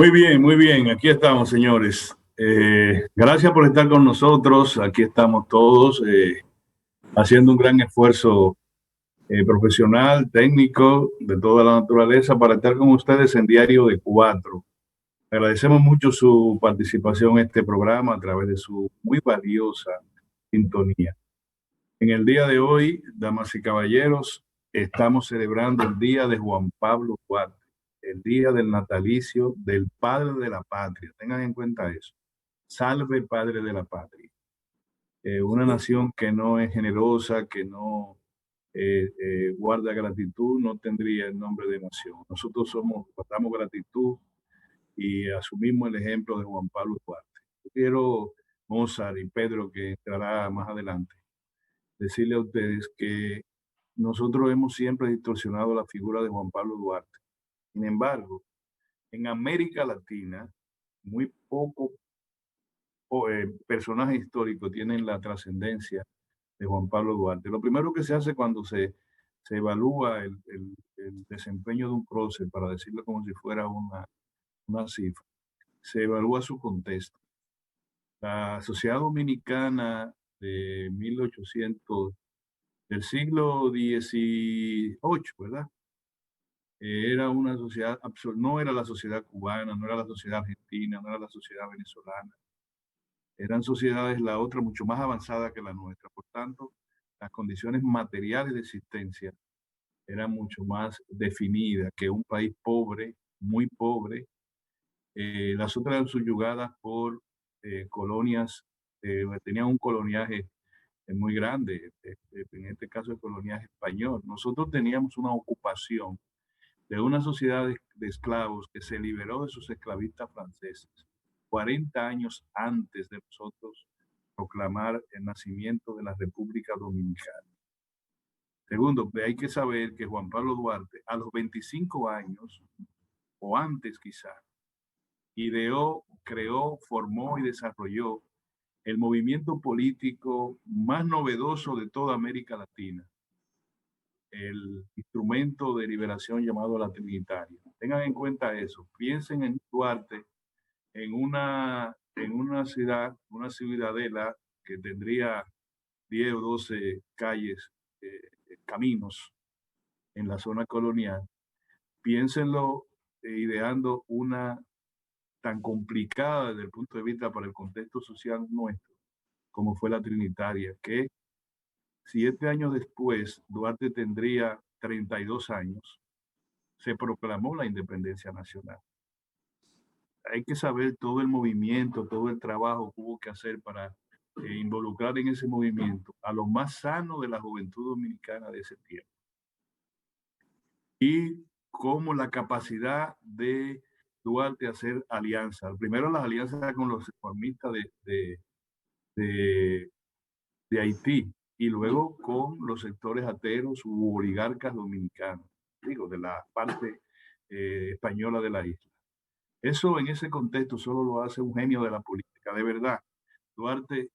Muy bien, muy bien. Aquí estamos, señores. Gracias por estar con nosotros. Aquí estamos todos haciendo un gran esfuerzo profesional, técnico, de toda la naturaleza para estar con ustedes en Diario de Cuatro. Agradecemos mucho su participación en este programa a través de su muy valiosa sintonía. En el día de hoy, damas y caballeros, estamos celebrando el Día de Juan Pablo Duarte, el día del natalicio del padre de la patria. Tengan en cuenta eso. Salve padre de la patria. Una nación que no es generosa, que no guarda gratitud, no tendría el nombre de nación. Nosotros guardamos gratitud y asumimos el ejemplo de Juan Pablo Duarte. Yo quiero, Mozart y Pedro, que entrará más adelante, decirle a ustedes que nosotros hemos siempre distorsionado la figura de Juan Pablo Duarte. Sin embargo, en América Latina, muy pocos personajes históricos tienen la trascendencia de Juan Pablo Duarte. Lo primero que se hace cuando se evalúa el desempeño de un prócer, para decirlo como si fuera una cifra, se evalúa su contexto. La sociedad dominicana de 1800, del siglo XVIII, ¿verdad? Era una sociedad, no era la sociedad cubana, no era la sociedad argentina, no era la sociedad venezolana. Eran sociedades, la otra, mucho más avanzada que la nuestra. Por tanto, las condiciones materiales de existencia eran mucho más definidas que un país pobre, muy pobre. Las otras eran subyugadas por colonias, tenían un coloniaje muy grande, en este caso el coloniaje español. Nosotros teníamos una ocupación de una sociedad de esclavos que se liberó de sus esclavistas franceses 40 años antes de nosotros proclamar el nacimiento de la República Dominicana. Segundo, hay que saber que Juan Pablo Duarte, a los 25 años, o antes quizá, ideó, creó, formó y desarrolló el movimiento político más novedoso de toda América Latina, el instrumento de liberación llamado la Trinitaria. Tengan en cuenta eso. Piensen en Duarte, en una ciudad, una ciudadela que tendría 10 o 12 calles, caminos en la zona colonial. Piénsenlo ideando una tan complicada desde el punto de vista para el contexto social nuestro, como fue la Trinitaria, que 7 años después, Duarte tendría 32 años, se proclamó la independencia nacional. Hay que saber todo el movimiento, todo el trabajo que hubo que hacer para involucrar en ese movimiento a lo más sano de la juventud dominicana de ese tiempo. Y cómo la capacidad de Duarte hacer alianzas. Primero las alianzas con los reformistas de, de Haití y luego con los sectores ateros u oligarcas dominicanos, digo, de la parte española de la isla. Eso en ese contexto solo lo hace un genio de la política, de verdad. Duarte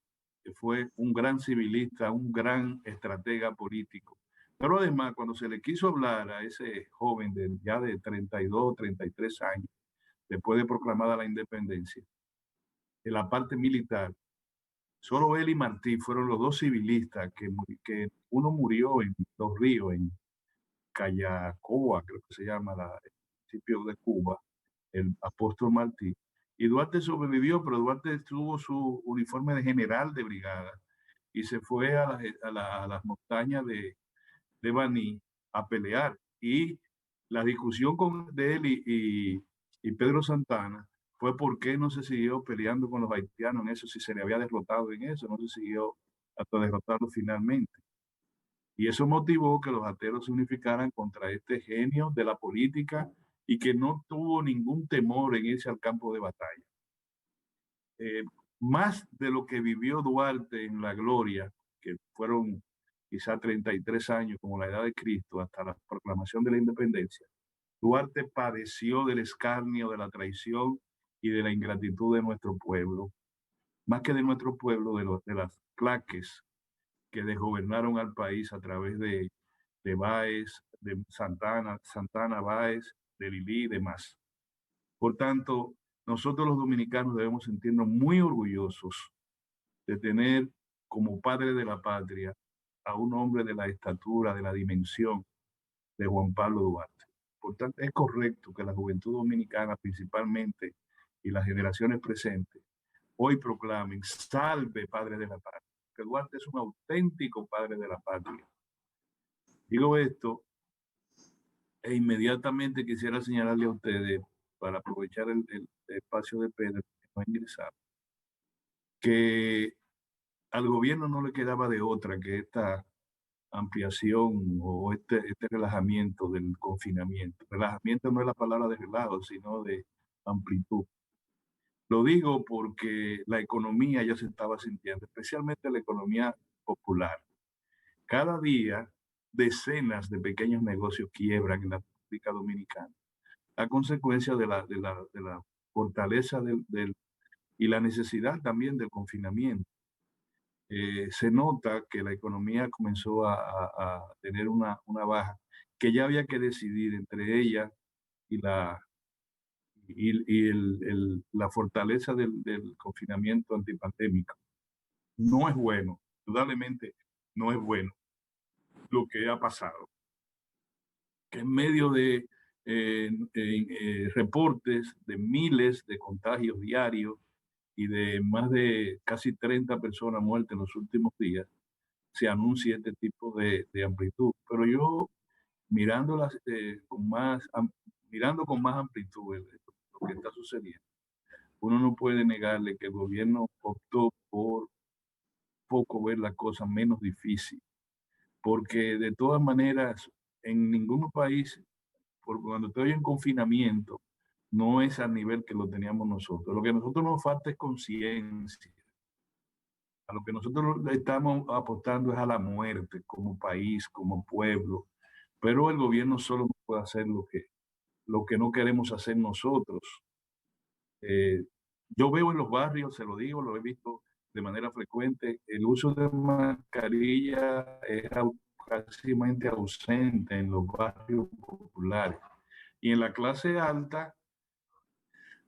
fue un gran civilista, un gran estratega político. Pero además, cuando se le quiso hablar a ese joven ya de 32, 33 años, después de proclamada la independencia, en la parte militar, solo él y Martí fueron los dos civilistas que uno murió en Los Ríos, en Callacoa, creo que se llama, el municipio de Cuba, el apóstol Martí. Y Duarte sobrevivió, pero Duarte tuvo su uniforme de general de brigada y se fue a las montañas de Baní a pelear. Y la discusión de él y Pedro Santana fue por qué no se siguió peleando con los haitianos en eso, si se le había derrotado en eso, no se siguió hasta derrotarlo finalmente. Y eso motivó que los ateros se unificaran contra este genio de la política y que no tuvo ningún temor en irse al campo de batalla. Más de lo que vivió Duarte en la gloria, que fueron quizá 33 años, como la edad de Cristo, hasta la proclamación de la independencia, Duarte padeció del escarnio, de la traición y de la ingratitud de nuestro pueblo, más que de nuestro pueblo, de las claques que desgobernaron al país a través de Báez, de Santana Báez, de Lilí y demás. Por tanto, nosotros los dominicanos debemos sentirnos muy orgullosos de tener como padre de la patria a un hombre de la estatura, de la dimensión de Juan Pablo Duarte. Por tanto, es correcto que la juventud dominicana principalmente y las generaciones presentes hoy proclamen: salve padre de la patria, que Duarte es un auténtico padre de la patria. Digo esto e inmediatamente quisiera señalarle a ustedes, para aprovechar el espacio de Pedro que no ha ingresado, que al gobierno no le quedaba de otra que esta ampliación o este relajamiento del confinamiento. Relajamiento no es la palabra de relajo, sino de amplitud. Lo digo porque la economía ya se estaba sintiendo, especialmente la economía popular. Cada día decenas de pequeños negocios quiebran en la República Dominicana a consecuencia de la fortaleza y la necesidad también del confinamiento. Se nota que la economía comenzó a tener una baja, que ya había que decidir entre ella y la fortaleza del confinamiento antipandémico. No es bueno, indudablemente no es bueno lo que ha pasado, que en medio de reportes de miles de contagios diarios y de más de casi 30 personas muertas en los últimos días, se anuncia este tipo de amplitud. Pero yo, mirándolas mirando con más amplitud lo que está sucediendo, uno no puede negarle que el gobierno optó por poco ver la cosa menos difícil, porque de todas maneras, en ningún país, cuando estoy en confinamiento, no es al nivel que lo teníamos nosotros. Lo que a nosotros nos falta es conciencia. A lo que nosotros le estamos apostando es a la muerte como país, como pueblo, pero el gobierno solo no puede hacer lo que no queremos hacer nosotros. Eh, yo veo en los barrios, se lo digo, lo he visto de manera frecuente, el uso de mascarilla es casi ausente en los barrios populares. Y en la clase alta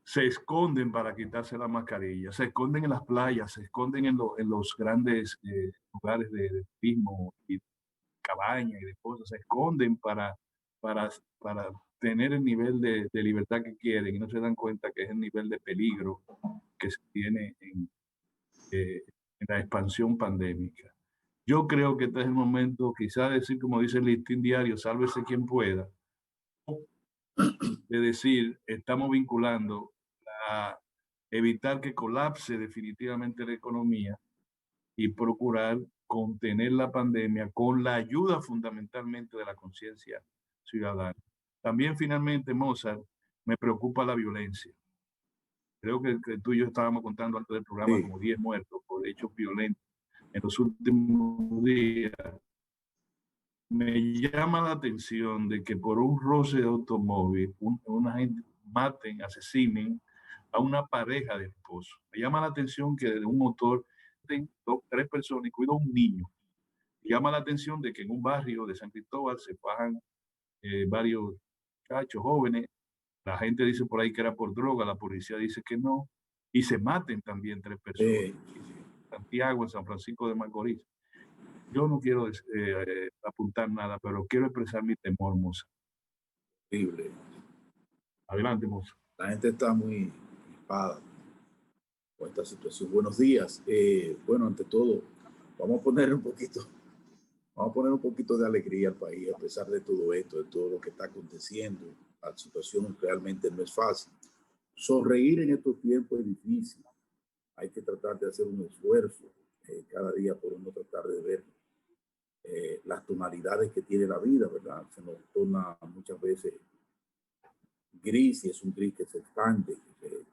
se esconden para quitarse la mascarilla, se esconden en las playas, se esconden en los grandes lugares de turismo y cabañas y de cosas, se esconden para tener el nivel de libertad que quieren y no se dan cuenta que es el nivel de peligro que se tiene en la expansión pandémica. Yo creo que este es el momento, quizá decir, como dice el listín diario, sálvese quien pueda, de decir, estamos vinculando a evitar que colapse definitivamente la economía y procurar contener la pandemia con la ayuda fundamentalmente de la conciencia ciudadana. También finalmente, Mozart, me preocupa la violencia. Creo que tú y yo estábamos contando antes del programa Sí. como 10 muertos por hechos violentos en los últimos días. Me llama la atención de que por un roce de automóvil, una gente maten, asesinen a una pareja de esposos. Me llama la atención que de un motor, tres personas, incluido un niño. Me llama la atención de que en un barrio de San Cristóbal se bajan varios muchachos jóvenes. La gente dice por ahí que era por droga, la policía dice que no. Y se maten también tres personas. En Santiago, en San Francisco de Macorís. Yo no quiero apuntar nada, pero quiero expresar mi temor, Moza. Horrible. Adelante, Moza. La gente está muy crispada con esta situación. Buenos días. Bueno, ante todo, vamos a poner un poquito de alegría al país a pesar de todo esto, de todo lo que está aconteciendo. La situación realmente no es fácil. Sonreír en estos tiempos es difícil. Hay que tratar de hacer un esfuerzo cada día por uno tratar de ver las tonalidades que tiene la vida, ¿verdad? Se nos torna muchas veces gris y es un gris que se expande, que se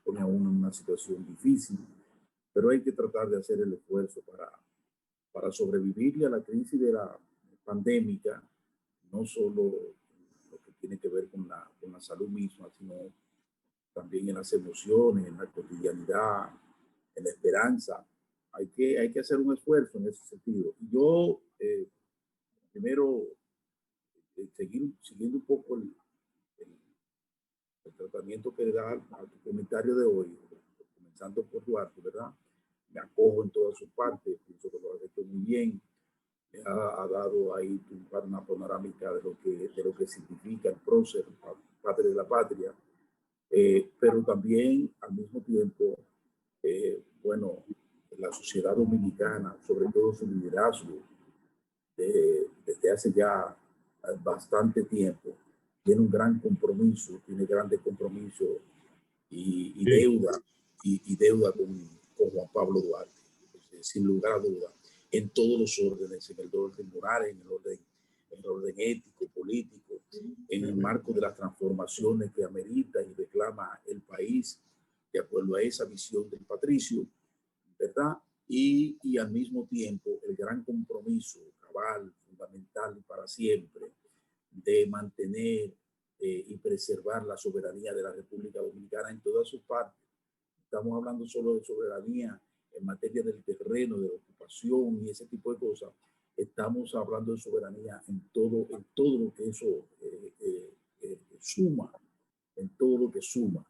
pone a uno en una situación difícil, pero hay que tratar de hacer el esfuerzo para sobrevivir a la crisis de la pandémica, no solo lo que tiene que ver con la salud misma, sino también en las emociones, en la cotidianidad, en la esperanza. Hay que hacer un esfuerzo en ese sentido. Y yo, primero, siguiendo un poco el tratamiento que le da a tu comentario de hoy, comenzando por Duarte, ¿verdad? Me acojo en todas sus partes, pienso que lo ha hecho muy bien. Ha dado ahí una panorámica de lo que significa el prócer, padre de la patria, pero también al mismo tiempo, bueno, la sociedad dominicana, sobre todo su liderazgo, desde hace ya bastante tiempo, tiene un gran compromiso, tiene grandes compromisos y deuda, y deuda con Juan Pablo Duarte, sin lugar a duda, en todos los órdenes, en el orden moral, en el orden ético, político, en el marco de las transformaciones que amerita y reclama el país, de acuerdo a esa visión del patricio, ¿verdad? Y al mismo tiempo el gran compromiso cabal, fundamental y para siempre de mantener y preservar la soberanía de la República Dominicana en todas sus partes. Estamos hablando solo de soberanía en materia del terreno, de la ocupación y ese tipo de cosas. Estamos hablando de soberanía en todo lo que eso suma, en todo lo que suma.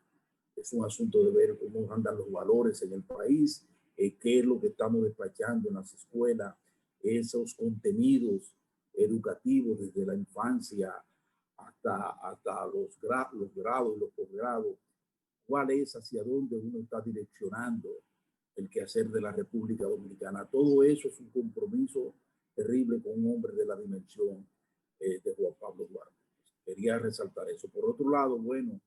Es un asunto de ver cómo andan los valores en el país, qué es lo que estamos despachando en las escuelas, esos contenidos educativos desde la infancia hasta los grados y los posgrados, cuál es, hacia dónde uno está direccionando el quehacer de la República Dominicana. Todo eso es un compromiso terrible con un hombre de la dimensión de Juan Pablo Duarte. Quería resaltar eso. Por otro lado, bueno,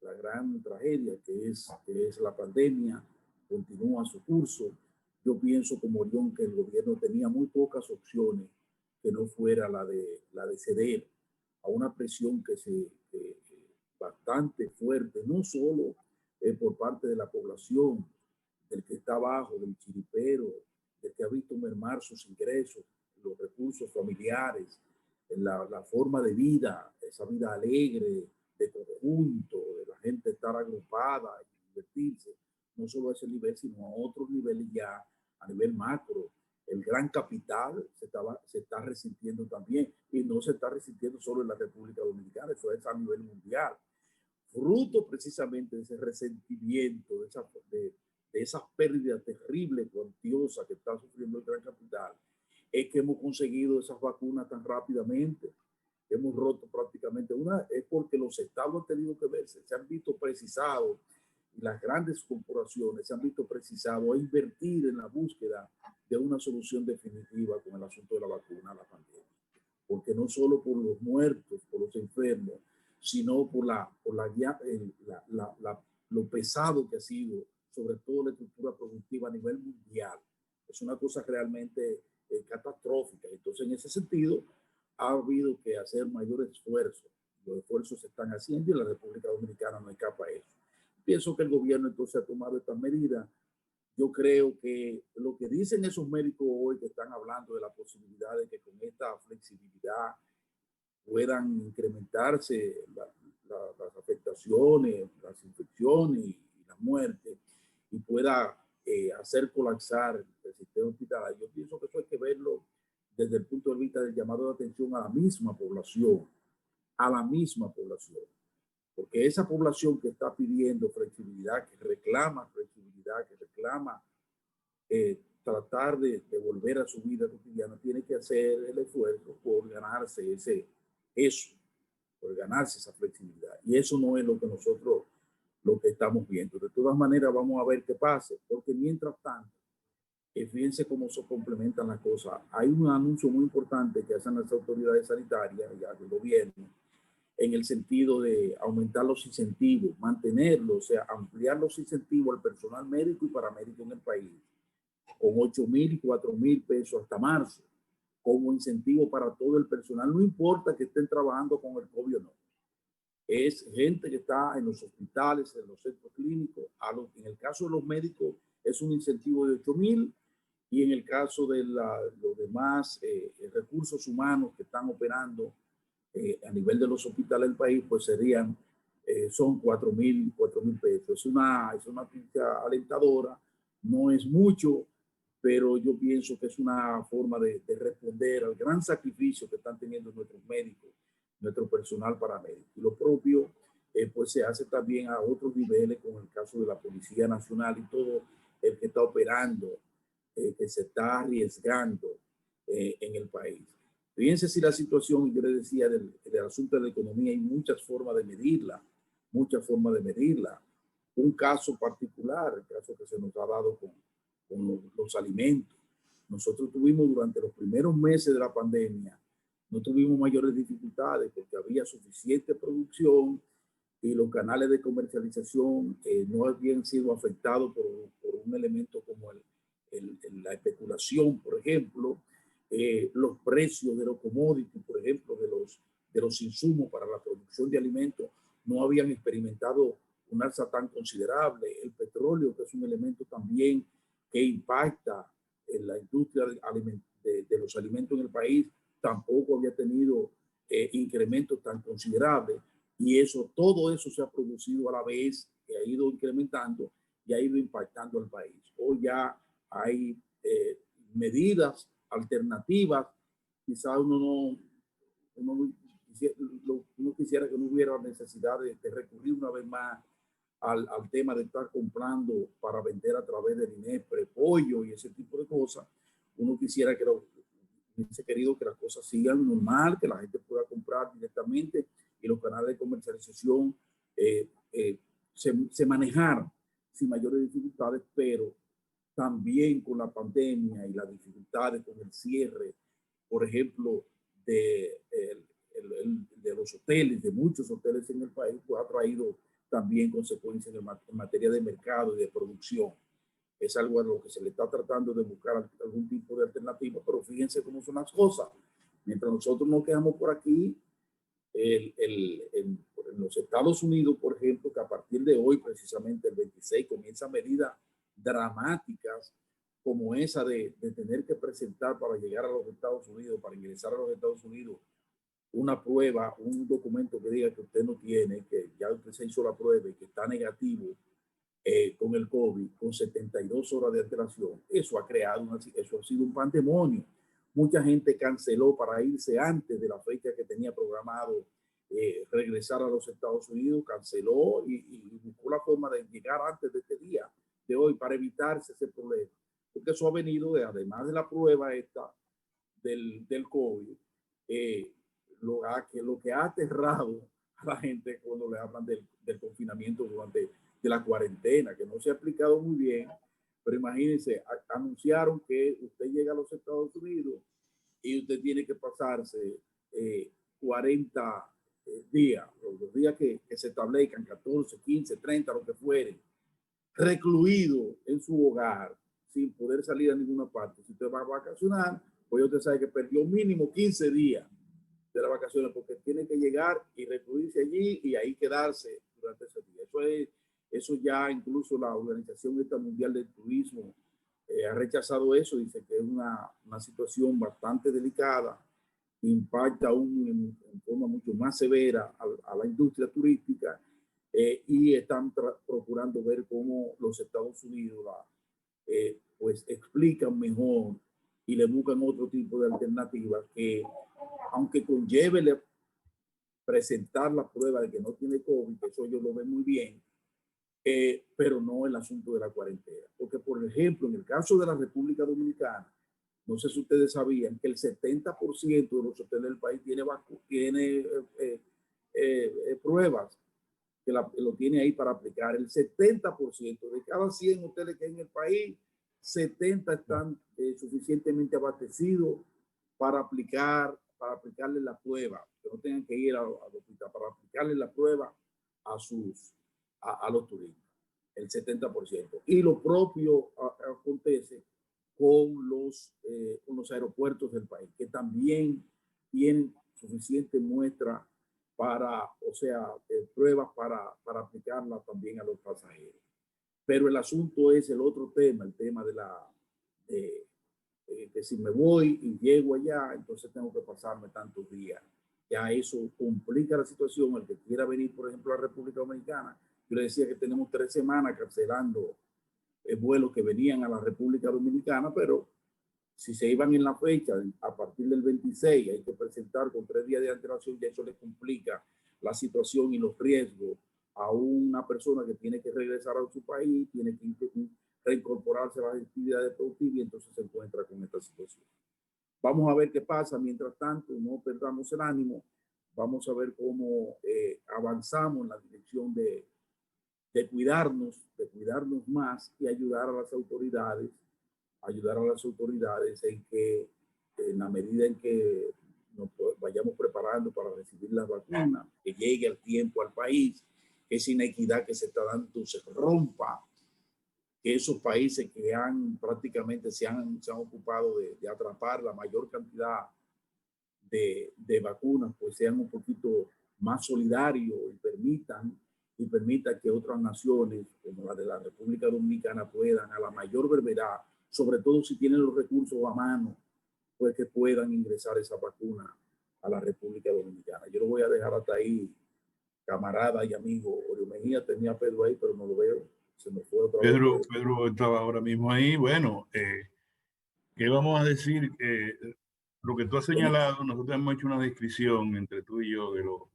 la gran tragedia que es la pandemia continúa su curso. Yo pienso como Orión que el gobierno tenía muy pocas opciones que no fuera la de ceder a una presión bastante fuerte, no solo por parte de la población, del que está abajo, del chiripero, del que ha visto mermar sus ingresos, los recursos familiares, la forma de vida, esa vida alegre, de conjunto, de la gente estar agrupada y divertirse, no solo a ese nivel, sino a otros niveles ya, a nivel macro. El gran capital se está resintiendo también, y no se está resintiendo solo en la República Dominicana, eso es a nivel mundial. Fruto precisamente de ese resentimiento, de esa pérdida terrible, cuantiosa que está sufriendo el gran capital, es que hemos conseguido esas vacunas tan rápidamente. Hemos roto prácticamente una, es porque los estados han tenido que verse, se han visto precisados, y las grandes corporaciones se han visto precisados a invertir en la búsqueda de una solución definitiva con el asunto de la vacuna a la pandemia. Porque no solo por los muertos, por los enfermos, sino por lo pesado que ha sido, sobre todo la estructura productiva a nivel mundial. Es una cosa realmente catastrófica. Entonces, en ese sentido, ha habido que hacer mayores esfuerzos. Los esfuerzos se están haciendo y la República Dominicana no escapa a eso. Pienso que el gobierno entonces ha tomado estas medidas. Yo creo que lo que dicen esos médicos hoy que están hablando de la posibilidad de que con esta flexibilidad puedan incrementarse las afectaciones, las infecciones y las muertes, y pueda hacer colapsar el sistema hospitalario. Yo pienso que eso hay que verlo desde el punto de vista del llamado de atención a la misma población, porque esa población que está pidiendo flexibilidad, que reclama flexibilidad, que reclama tratar de volver a su vida cotidiana, tiene que hacer el esfuerzo por ganarse por ganarse esa flexibilidad. Y eso no es lo que estamos viendo. De todas maneras, vamos a ver qué pasa, porque mientras tanto, fíjense cómo se complementan las cosas. Hay un anuncio muy importante que hacen las autoridades sanitarias y el gobierno en el sentido de aumentar los incentivos, mantenerlos, o sea, ampliar los incentivos al personal médico y paramédico en el país, con 8,000 y 4,000 pesos hasta marzo, como incentivo para todo el personal, no importa que estén trabajando con el COVID o no. Es gente que está en los hospitales, en los centros clínicos. En el caso de los médicos es un incentivo de 8,000, y en el caso de los demás recursos humanos que están operando a nivel de los hospitales del país, pues son 4,000 pesos. Es una noticia alentadora, no es mucho, pero yo pienso que es una forma de responder al gran sacrificio que están teniendo nuestros médicos, nuestro personal paramédico. Y lo propio pues se hace también a otros niveles, con el caso de la Policía Nacional y todo el que está operando, que se está arriesgando en el país. Fíjense si la situación, yo les decía, del asunto de la economía, hay muchas formas de medirla, muchas formas de medirla. Un caso particular, el caso que se nos ha dado con los alimentos. Nosotros tuvimos durante los primeros meses de la pandemia, no tuvimos mayores dificultades porque había suficiente producción y los canales de comercialización no habían sido afectados por un elemento como la especulación, por ejemplo, los precios de los commodities, por ejemplo, de los insumos para la producción de alimentos, no habían experimentado un alza tan considerable. El petróleo, que es un elemento también que impacta en la industria de los alimentos en el país, tampoco había tenido incrementos tan considerables. Y eso, todo eso se ha producido a la vez, que ha ido incrementando y ha ido impactando al país. Hoy ya hay medidas alternativas. Quizá uno quisiera que no hubiera necesidad de recurrir una vez más al tema de estar comprando para vender a través del INEPRE, pollo y ese tipo de cosas. Uno quisiera que hubiese querido que las cosas sigan normal, que la gente pueda comprar directamente y los canales de comercialización se manejaran sin mayores dificultades, pero también con la pandemia y las dificultades con el cierre, por ejemplo, de los hoteles, de muchos hoteles en el país, pues ha traído también consecuencias en materia de mercado y de producción. Es algo a lo que se le está tratando de buscar algún tipo de alternativa, pero fíjense cómo son las cosas. Mientras nosotros nos quedamos por aquí, en los Estados Unidos, por ejemplo, que a partir de hoy, precisamente el 26, comienzan medidas dramáticas como esa de tener que presentar para llegar a los Estados Unidos, para ingresar a los Estados Unidos, una prueba, un documento que diga que usted no tiene, que ya usted se hizo la prueba y que está negativo con el COVID, con 72 horas de antelación. Eso ha creado, eso ha sido un pandemonio. Mucha gente canceló para irse antes de la fecha que tenía programado regresar a los Estados Unidos, canceló y buscó la forma de llegar antes de este día de hoy para evitarse ese problema. Porque eso ha venido además de la prueba esta del COVID, lo que ha aterrado a la gente cuando le hablan del confinamiento durante de la cuarentena, que no se ha explicado muy bien, pero imagínense, anunciaron que usted llega a los Estados Unidos y usted tiene que pasarse 40 días, los días que se establezcan, 14, 15, 30, lo que fuere, recluido en su hogar, sin poder salir a ninguna parte. Si usted va a vacacionar, pues usted sabe que perdió mínimo 15 días de las vacaciones, porque tiene que llegar y recluirse allí y ahí quedarse durante ese día. Eso ya incluso la Organización Mundial del Turismo ha rechazado eso, dice que es una situación bastante delicada, impacta aún en forma mucho más severa a la industria turística y están procurando ver cómo los Estados Unidos pues explican mejor y le buscan otro tipo de alternativas que, aunque conlleve presentar la prueba de que no tiene COVID, que eso ellos lo ven muy bien, pero no el asunto de la cuarentena. Porque, por ejemplo, en el caso de la República Dominicana, no sé si ustedes sabían que el 70% de los hoteles del país tiene pruebas, que lo tiene ahí para aplicar. El 70% de cada 100 hoteles que hay en el país, 70 están suficientemente abastecidos para aplicarle la prueba, que no tengan que ir al hospital, para aplicarle la prueba a los turistas, el 70%. Y lo propio acontece con los aeropuertos del país, que también tienen suficiente muestra pruebas para aplicarla también a los pasajeros. Pero el asunto es el otro tema, el tema de que si me voy y llego allá, entonces tengo que pasarme tantos días. Ya eso complica la situación. El que quiera venir, por ejemplo, a la República Dominicana, yo le decía que tenemos 3 semanas cancelando vuelos que venían a la República Dominicana, pero si se iban en la fecha, a partir del 26, hay que presentar con 3 días de antelación, y eso les complica la situación y los riesgos a una persona que tiene que regresar a su país, tiene que reincorporarse a las actividades productivas y entonces se encuentra con esta situación. Vamos a ver qué pasa. Mientras tanto, no perdamos el ánimo. Vamos a ver cómo avanzamos en la dirección de cuidarnos más y ayudar a las autoridades en que, en la medida en que nos vayamos preparando para recibir las vacunas, que llegue el tiempo al país, que esa inequidad que se está dando se rompa, que esos países que prácticamente se han ocupado de atrapar la mayor cantidad de vacunas, pues sean un poquito más solidarios y permitan que otras naciones, como la de la República Dominicana, puedan a la mayor brevedad, sobre todo si tienen los recursos a mano, pues que puedan ingresar esa vacuna a la República Dominicana. Yo lo voy a dejar hasta ahí, camarada y amigo. Oriol Mejía, tenía a Pedro ahí, pero no lo veo. Se me fue otra vez. Pedro estaba ahora mismo ahí. Bueno, ¿qué vamos a decir? Lo que tú has señalado, nosotros hemos hecho una descripción entre tú y yo de lo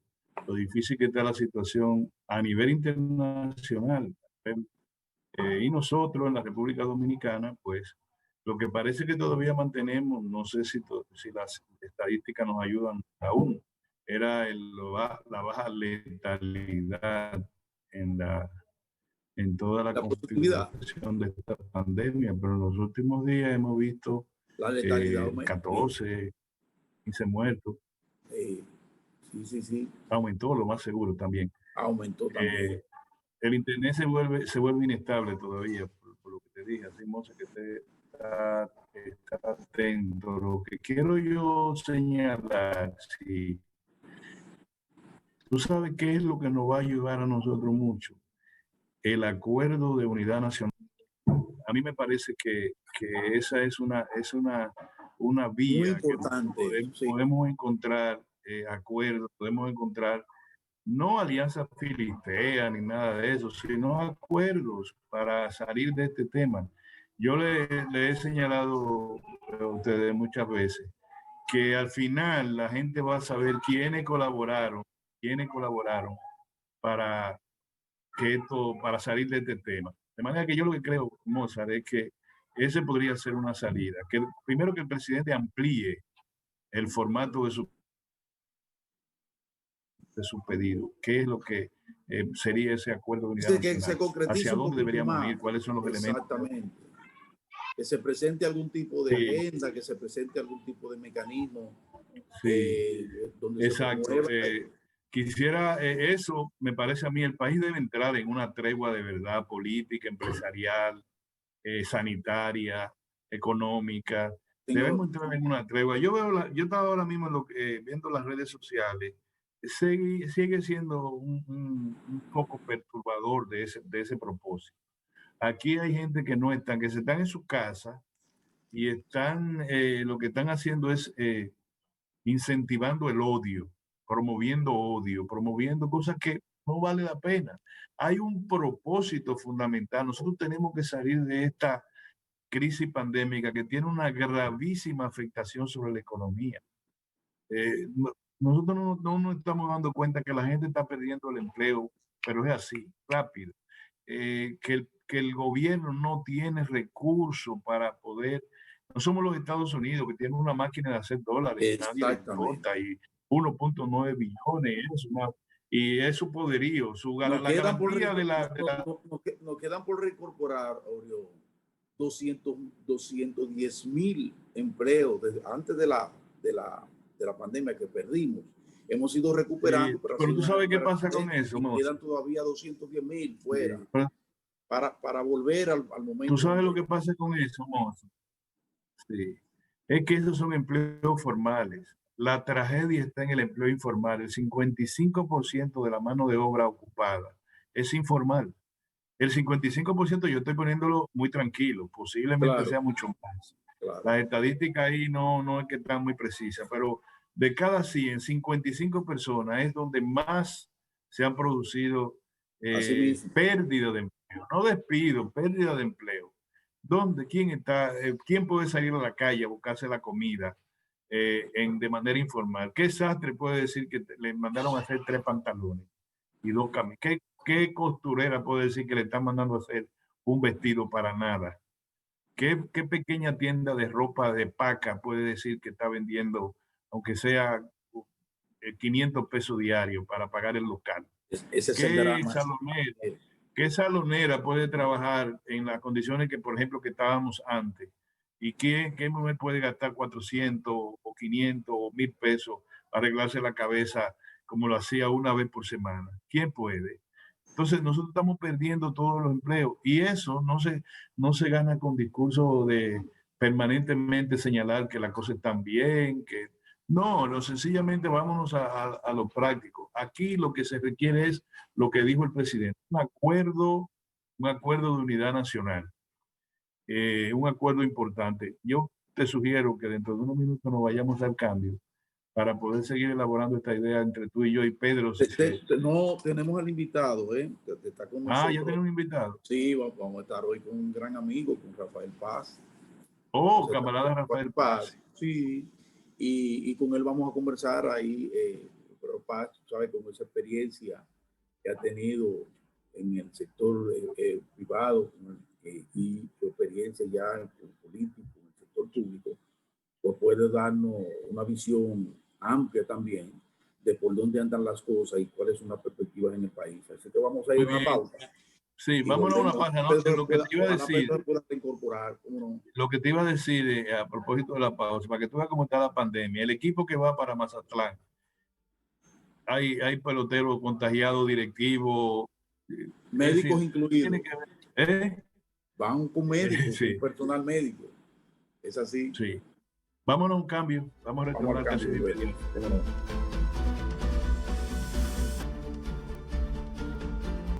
difícil que está la situación a nivel internacional. Y nosotros en la República Dominicana, pues lo que parece que todavía mantenemos, no sé si las estadísticas nos ayudan aún, era la baja letalidad en toda la configuración de esta pandemia, pero en los últimos días hemos visto la letalidad 14, 15 muertos. Sí. Aumentó, lo más seguro también. Aumentó también. El internet se vuelve inestable todavía, por lo que te dije, así Moza, que está atento. Lo que quiero yo señalar, si tú sabes qué es lo que nos va a ayudar a nosotros mucho, el acuerdo de unidad nacional. A mí me parece que esa es una vía muy importante. Podemos encontrar acuerdos, podemos encontrar no alianzas filisteas ni nada de eso, sino acuerdos para salir de este tema. Yo le he señalado a ustedes muchas veces que al final la gente va a saber quiénes colaboraron para para salir de este tema. De manera que yo lo que creo, Mozart, es que ese podría ser una salida. Primero que el presidente amplíe el formato de su pedido. ¿Qué es lo que sería ese acuerdo de unidad nacional? ¿Hacia dónde deberíamos ir? ¿Cuáles son los elementos? Exactamente. Que se presente algún tipo de agenda, que se presente algún tipo de mecanismo. Sí, donde exacto. Quisiera eso, me parece a mí, el país debe entrar en una tregua de verdad política, empresarial, sanitaria, económica. Debemos entrar en una tregua. Yo estaba ahora mismo viendo las redes sociales. Sigue siendo un poco perturbador de ese propósito. Aquí hay gente que se están en su casa y lo que están haciendo es incentivando el odio, promoviendo cosas que no vale la pena. Hay un propósito fundamental. Nosotros tenemos que salir de esta crisis pandémica que tiene una gravísima afectación sobre la economía. Nosotros no nos estamos dando cuenta que la gente está perdiendo el empleo, pero es así, rápido. Que el gobierno no tiene recursos para poder. No somos los Estados Unidos, que tienen una máquina de hacer dólares, nadie le importa, y 1.9 billones, y es su poderío, la garantía de la... Nos quedan por reincorporar, Oriol, 210,000 empleos antes de la pandemia que perdimos. Hemos ido recuperando. Sí, pero tú sabes qué pasa con eso, y quedan todavía 210,000 fuera. Sí. Para volver al momento. ¿Tú sabes lo que pasa con eso, Mozo? Sí. Es que esos son empleos formales. La tragedia está en el empleo informal. El 55% de la mano de obra ocupada es informal. El 55% yo estoy poniéndolo muy tranquilo. Posiblemente sea mucho más. Claro. Las estadísticas ahí no es que están muy precisas, pero de cada 100, 55 personas es donde más se han producido pérdida de empleo. No despido, pérdida de empleo. ¿Dónde? ¿Quién puede salir a la calle a buscarse la comida de manera informal? ¿Qué sastre puede decir que le mandaron a hacer 3 pantalones y 2 camisas? ¿Qué costurera puede decir que le están mandando a hacer un vestido para nada? ¿Qué pequeña tienda de ropa de paca puede decir que está vendiendo, aunque sea 500 pesos diarios para pagar el local? Ese es el ¿Qué drama. salonera, qué salonera puede trabajar en las condiciones que, por ejemplo, que estábamos antes? ¿Y qué mujer puede gastar 400 o 500 o 1000 pesos para arreglarse la cabeza como lo hacía una vez por semana? ¿Quién puede? Entonces nosotros estamos perdiendo todos los empleos y eso no se gana con discursos de permanentemente señalar que las cosas están bien, que no, sencillamente vámonos a lo práctico. Aquí lo que se requiere es lo que dijo el presidente, un acuerdo de unidad nacional, un acuerdo importante. Yo te sugiero que dentro de unos minutos nos vayamos al cambio para poder seguir elaborando esta idea entre tú y yo y Pedro. No, tenemos al invitado, que está con nosotros. Ya tenemos un invitado. Sí, vamos a estar hoy con un gran amigo, con Rafael Paz. Oh, camarada Rafael Paz. Sí, y con él vamos a conversar ahí, pero Paz, ¿sabes? Con esa experiencia que ha tenido en el sector privado y su experiencia ya en el político, en el sector público, pues puede darnos una visión amplia también de por dónde andan las cosas y cuáles son las perspectivas en el país. Así que vamos a ir a una pausa. Sí, vámonos a una pausa. ¿No? Lo que te iba a decir, lo que te iba a decir a propósito de la pausa, para que tú veas cómo está la pandemia, el equipo que va para Mazatlán, hay peloteros contagiados, directivos, médicos incluidos. Van con médicos, sí. Con personal médico. Es así. Sí. Vámonos a un cambio. Vamos a retomar casi de inmediato.